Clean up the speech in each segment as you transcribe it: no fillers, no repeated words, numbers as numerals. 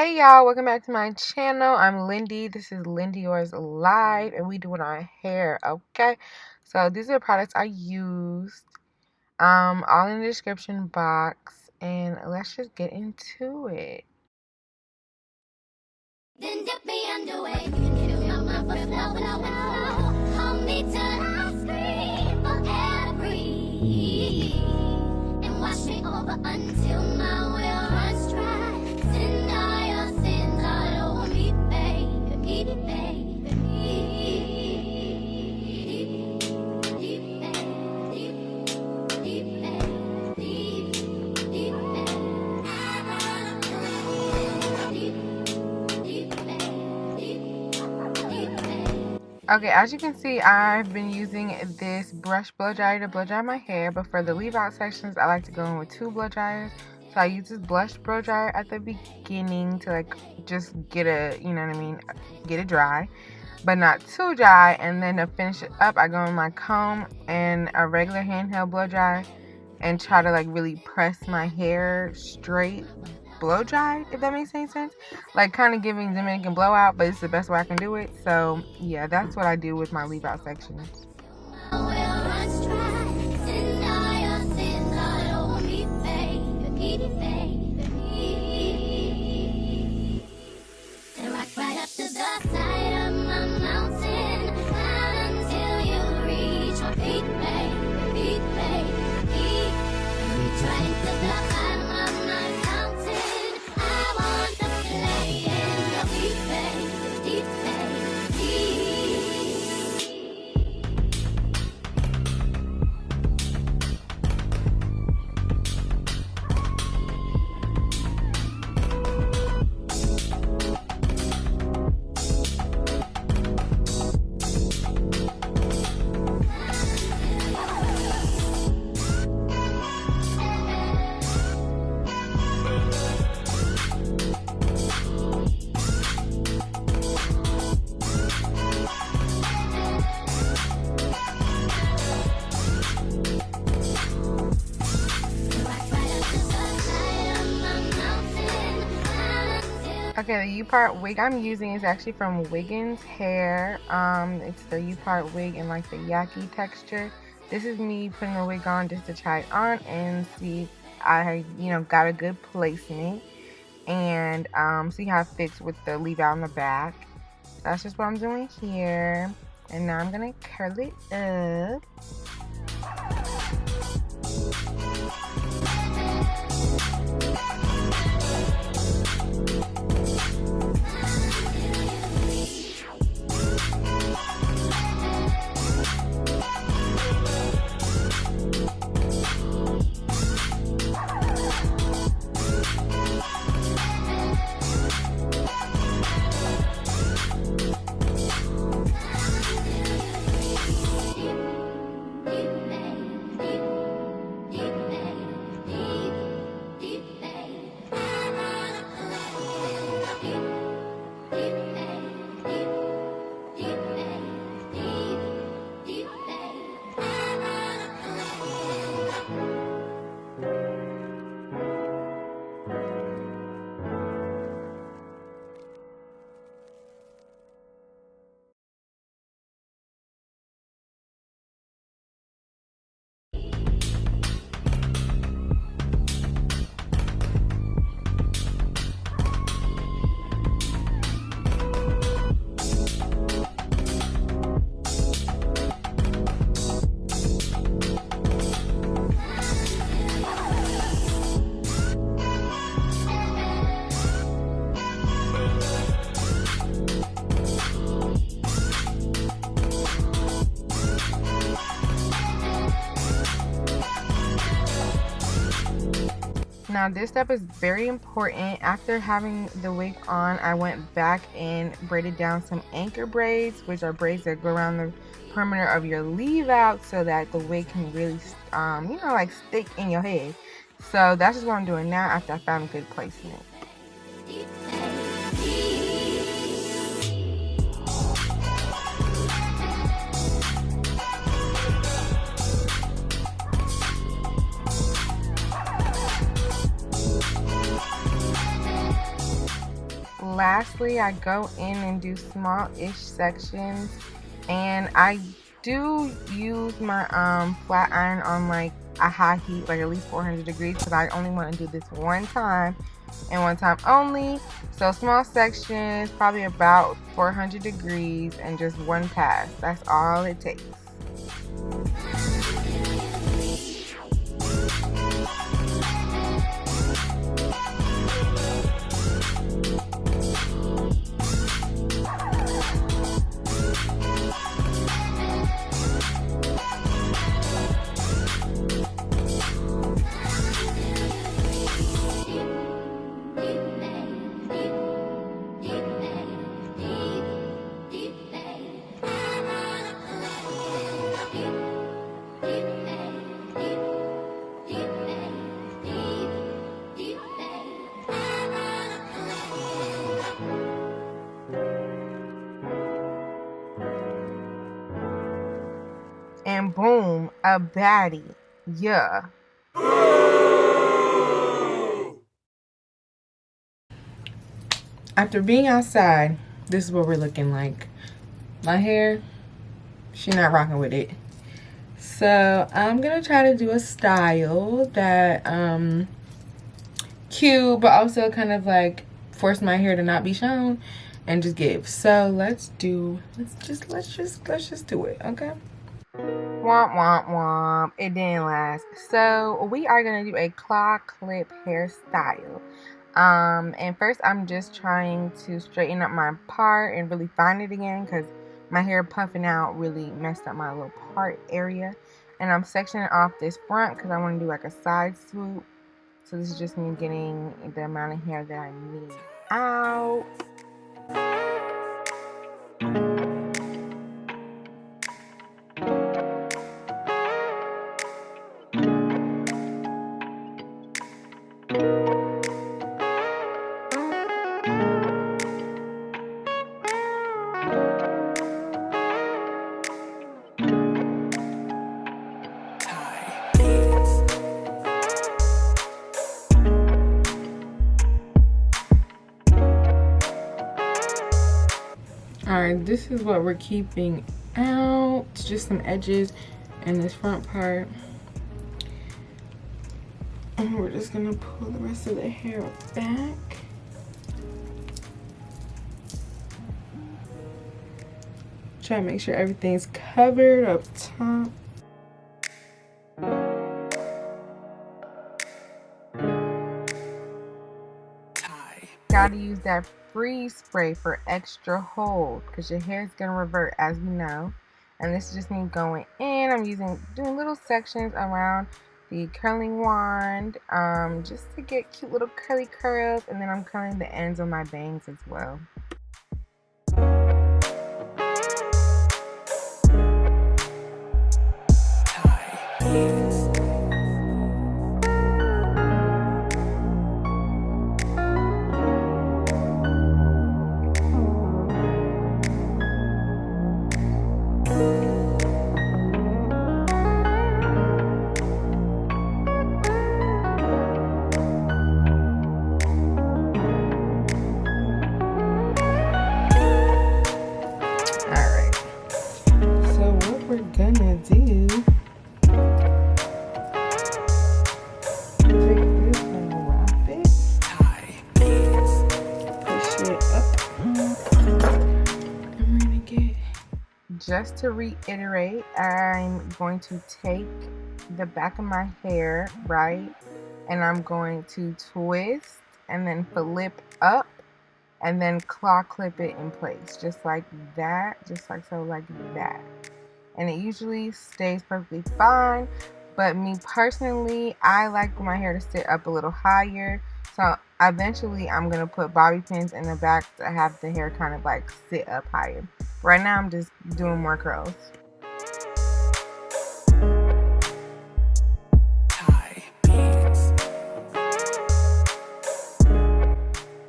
Hey y'all, welcome back to my channel. I'm Lindy. This is Lindiorslife and we doing our hair, okay? So these are the products I used. All in the description box, and let's just get into it. Then dip me underway. You can feel your mouth flow. Hold me till I scream for every and wash me over until my will runs dry. Send all your sins all over me, baby, baby. Okay, as you can see, I've been using this brush blow dryer to blow dry my hair, but for the leave out sections, I like to go in with two blow dryers. So I use this blush blow dryer at the beginning to just get it, you know what I mean, get it dry, but not too dry. And then to finish it up, I go in my comb and a regular handheld blow dryer and try to really press my hair straight, blow dry, if that makes any sense. Kind of giving Dominican blowout, but it's the best way I can do it. So yeah, that's what I do with my leave out sections. Okay, the U-part wig I'm using is actually from WIGGINS hair. It's the U-part wig in the yaki texture. This is me putting the wig on just to try it on and see if I, got a good placement and see how it fits with the leave out in the back. That's just what I'm doing here. And now I'm gonna curl it up. Now this step is very important. After having the wig on, I went back and braided down some anchor braids, which are braids that go around the perimeter of your leave out so that the wig can really stick in your head. So that's just what I'm doing now after I found a good placement. lastly, I go in and do small-ish sections, and I do use my flat iron on like a high heat, like at least 400 degrees, because I only want to do this one time and one time only. So small sections, probably about 400 degrees, and just one pass. That's all it takes. And boom, a baddie. Yeah. After being outside, this is what we're looking like. My hair, she not rocking with it. So I'm gonna try to do a style that cute, but also kind of like force my hair to not be shown and just give. So let's just do it, okay? Womp womp womp. It didn't last. So we are gonna do a claw clip hairstyle. And first I'm just trying to straighten up my part and really find it again, because my hair puffing out really messed up my little part area. And I'm sectioning off this front because I want to do like a side swoop. So this is just me getting the amount of hair that I need out. Alright, this is what we're keeping out. Just some edges and this front part. And we're just gonna pull the rest of the hair back. Try to make sure everything's covered up top. Gotta use that freeze spray for extra hold, because your hair is gonna revert, as we know. And this is just me going in. I'm doing little sections around the curling wand, just to get cute little curly curls, and then I'm curling the ends of my bangs as well. Just to reiterate, I'm going to take the back of my hair, right, and I'm going to twist and then flip up and then claw clip it in place, just like that, just like so, like that. And it usually stays perfectly fine, but me personally, I like my hair to sit up a little higher. So eventually I'm gonna put bobby pins in the back to have the hair kind of like sit up higher. Right now I'm just doing more curls.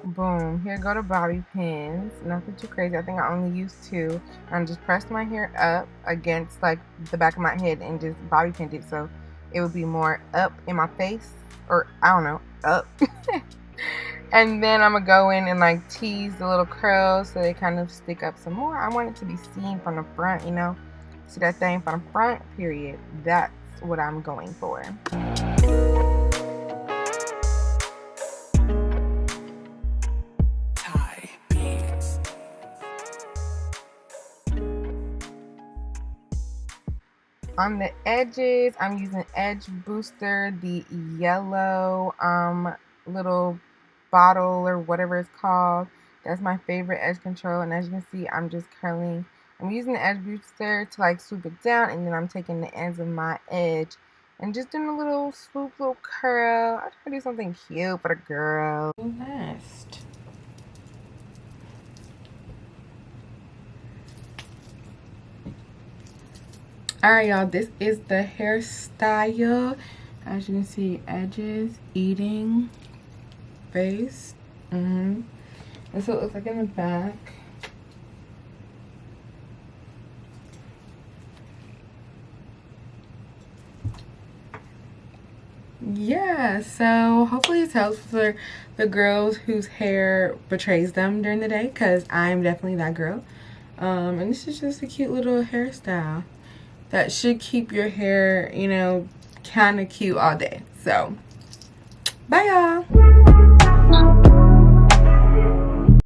Boom, here go the bobby pins. Nothing too crazy. I think I only used 2. I'm just pressed my hair up against like the back of my head and just bobby pinned it so it would be more up in my face, or I don't know, up. And then I'm gonna go in and like tease the little curls so they kind of stick up some more. I want it to be seen from the front, you know. See that thing from the front, period. That's what I'm going for. On the edges, I'm using Edge Booster, the yellow little bottle or whatever it's called. That's my favorite edge control, and as you can see, I'm just curling. I'm using the Edge Booster to like swoop it down, and then I'm taking the ends of my edge and just doing a little swoop, little curl. I try to do something cute for the girl. Next. Alright, y'all, this is the hairstyle. As you can see, edges, eating, face. That's what it looks like in the back. Yeah, so hopefully this helps for the girls whose hair betrays them during the day, because I'm definitely that girl. And this is just a cute little hairstyle that should keep your hair, you know, kind of cute all day. So, bye y'all.